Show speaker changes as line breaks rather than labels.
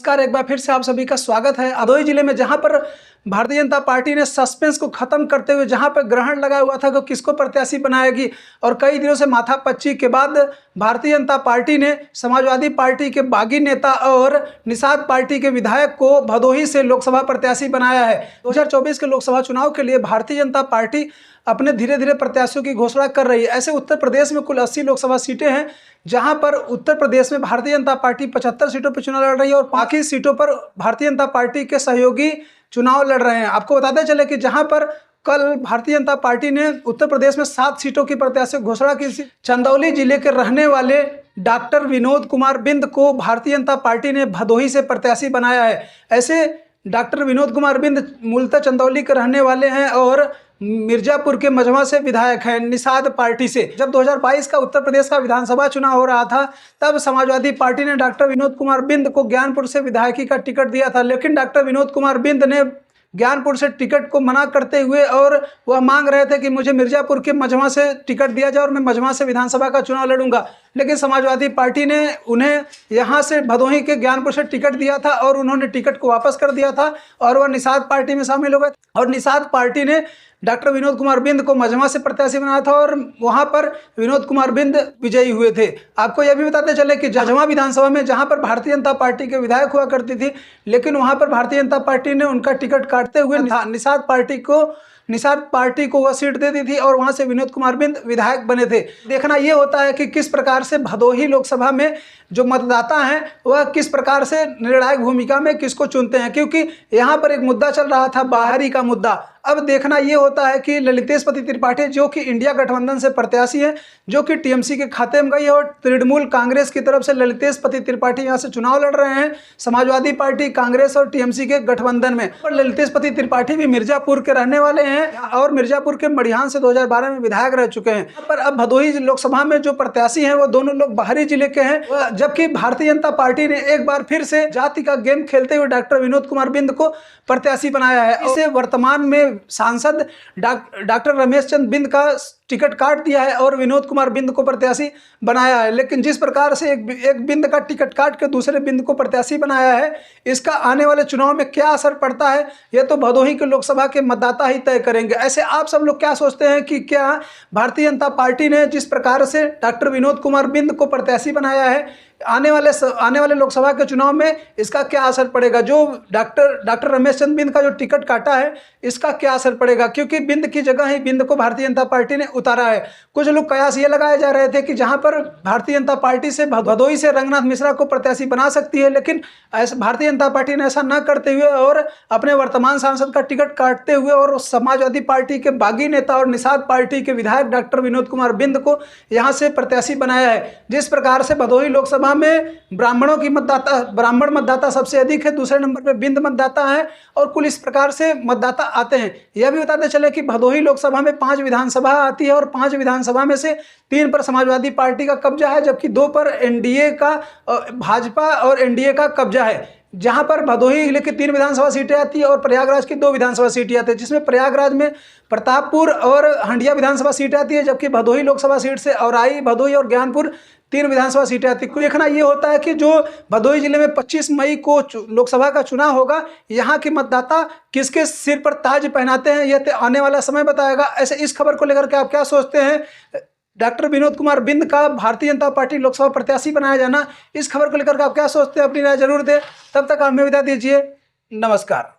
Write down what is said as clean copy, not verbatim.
नमस्कार, एक बार फिर से आप सभी का स्वागत है। भदोही जिले में जहां पर भारतीय जनता पार्टी ने सस्पेंस को खत्म करते हुए जहां पर ग्रहण लगा हुआ था कि किसको प्रत्याशी बनाएगी और कई दिनों से माथापच्ची के बाद भारतीय जनता पार्टी ने समाजवादी पार्टी के बागी नेता और निषाद पार्टी के विधायक को भदोही से लोकसभा प्रत्याशी बनाया है। 2024 के लोकसभा चुनाव के लिए भारतीय जनता पार्टी अपने धीरे धीरे प्रत्याशियों की घोषणा कर रही है। ऐसे उत्तर प्रदेश में कुल 80 लोकसभा सीटें हैं, जहां पर उत्तर प्रदेश में भारतीय जनता पार्टी 75 सीटों पर चुनाव लड़ रही है और बाकी सीटों पर भारतीय जनता पार्टी के सहयोगी चुनाव लड़ रहे हैं। आपको बताते चले कि जहां पर कल भारतीय जनता पार्टी ने उत्तर प्रदेश में 7 सीटों की प्रत्याशी घोषणा की। चंदौली जिले के रहने वाले डॉक्टर विनोद कुमार बिंद को भारतीय जनता पार्टी ने भदोही से प्रत्याशी बनाया है। ऐसे डॉक्टर विनोद कुमार बिंद मूलतः चंदौली के रहने वाले हैं और मिर्जापुर के मझवा से विधायक हैं निषाद पार्टी से। जब 2022 का उत्तर प्रदेश का विधानसभा चुनाव हो रहा था तब समाजवादी पार्टी ने डॉक्टर विनोद कुमार बिंद को ज्ञानपुर से विधायकी का टिकट दिया था, लेकिन डॉक्टर विनोद कुमार बिंद ने ज्ञानपुर से टिकट को मना करते हुए और वह मांग रहे थे कि मुझे मिर्जापुर के मझवा से टिकट दिया जाए और मैं मझवा से विधानसभा का चुनाव लड़ूंगा। लेकिन समाजवादी पार्टी ने उन्हें यहां से भदोही के ज्ञानपुर से टिकट दिया था और उन्होंने टिकट को वापस कर दिया था और वह निषाद पार्टी में शामिल हो गए और निषाद पार्टी ने डॉक्टर विनोद कुमार बिंद को मझवा से प्रत्याशी बनाया था और वहां पर विनोद कुमार बिंद विजयी हुए थे। आपको यह भी बताते चले कि मझवा विधानसभा में जहां पर भारतीय जनता पार्टी के विधायक हुआ करती थी, लेकिन वहां पर भारतीय जनता पार्टी ने उनका टिकट काटते हुए निषाद पार्टी को वह सीट दे दी थी और वहां से विनोद कुमार बिंद विधायक बने थे। देखना यह होता है कि किस प्रकार से भदोही लोकसभा में जो मतदाता हैं वह किस प्रकार से निर्णायक भूमिका में किसको चुनते हैं, क्योंकि यहाँ पर एक मुद्दा चल रहा था बाहरी का मुद्दा। अब देखना यह होता है कि ललितेश पति त्रिपाठी जो कि इंडिया गठबंधन से प्रत्याशी हैं, जो कि टीएमसी के खाते में गई है और तृणमूल कांग्रेस की तरफ से ललितेश पति त्रिपाठी यहाँ से चुनाव लड़ रहे हैं समाजवादी पार्टी, कांग्रेस और टीएमसी के गठबंधन में। और ललितेश पति त्रिपाठी भी मिर्जापुर के रहने वाले हैं और मिर्जापुर के मड़िहान से 2012 में विधायक रह चुके हैं। पर अब भदोही लोकसभा में जो प्रत्याशी हैं वो दोनों लोग बाहरी जिले के हैं, जबकि भारतीय जनता पार्टी ने एक बार फिर से जाति का गेम खेलते हुए डॉक्टर विनोद कुमार बिंद को प्रत्याशी बनाया है। इसे वर्तमान में सांसद डॉक्टर रमेश चंद्र बिंद का टिकट काट दिया है और विनोद कुमार बिंद को प्रत्याशी बनाया है। लेकिन जिस प्रकार से एक बिंद का टिकट काट के दूसरे बिंद को प्रत्याशी बनाया है, इसका आने वाले चुनाव में क्या असर पड़ता है यह तो भदोही के लोकसभा के मतदाता ही तय करेंगे। ऐसे आप सब लोग क्या सोचते हैं कि क्या भारतीय जनता पार्टी ने जिस प्रकार से डॉक्टर विनोद कुमार बिंद को प्रत्याशी बनाया है, आने वाले लोकसभा के चुनाव में इसका क्या असर पड़ेगा? जो डॉक्टर रमेश चंद्र बिंद का जो टिकट काटा है इसका क्या असर पड़ेगा, क्योंकि बिंद की जगह ही बिंद को भारतीय जनता पार्टी ने उतारा है। कुछ लोग कयास ये लगाए जा रहे थे कि जहां पर भारतीय जनता पार्टी से भदोही से रंगनाथ मिश्रा को प्रत्याशी बना सकती है, लेकिन भारतीय जनता पार्टी ने ऐसा न करते हुए और अपने वर्तमान सांसद का टिकट काटते हुए और समाजवादी पार्टी के बागी नेता और निषाद पार्टी के विधायक डॉक्टर विनोद कुमार बिंद को यहाँ से प्रत्याशी बनाया है। जिस प्रकार से भदोही लोकसभा में ब्राह्मण मतदाता सबसे अधिक है, दूसरे नंबर पे बिंद मतदाता है और कुल इस प्रकार से मतदाता आते हैं। यह भी बताते चले कि भदोही लोकसभा में 5 विधानसभा आती है और 5 विधानसभा में से 3 पर समाजवादी पार्टी का कब्जा है, जबकि 2 पर एनडीए का, भाजपा और एनडीए का कब्जा है। जहां पर भदोही जिले की 3 विधानसभा सीटें आती है और प्रयागराज की 2 विधानसभा सीटें आती है, जिसमें प्रयागराज में प्रतापपुर और हंडिया विधानसभा सीट आती है, जबकि भदोही लोकसभा सीट से औराई, भदोही और ज्ञानपुर 3 विधानसभा सीटें आती है। देखना ये होता है कि जो भदोही जिले में 25 मई को लोकसभा का चुनाव होगा, यहाँ के मतदाता किसके सिर पर ताज पहनाते हैं यह आने वाला समय बताएगा। ऐसे इस खबर को लेकर के आप क्या सोचते हैं? डॉक्टर विनोद कुमार बिंद का भारतीय जनता पार्टी लोकसभा प्रत्याशी बनाया जाना, इस खबर को लेकर के आप क्या सोचते हैं? अपनी राय जरूर दें। तब तक हमें विदा दीजिए। नमस्कार।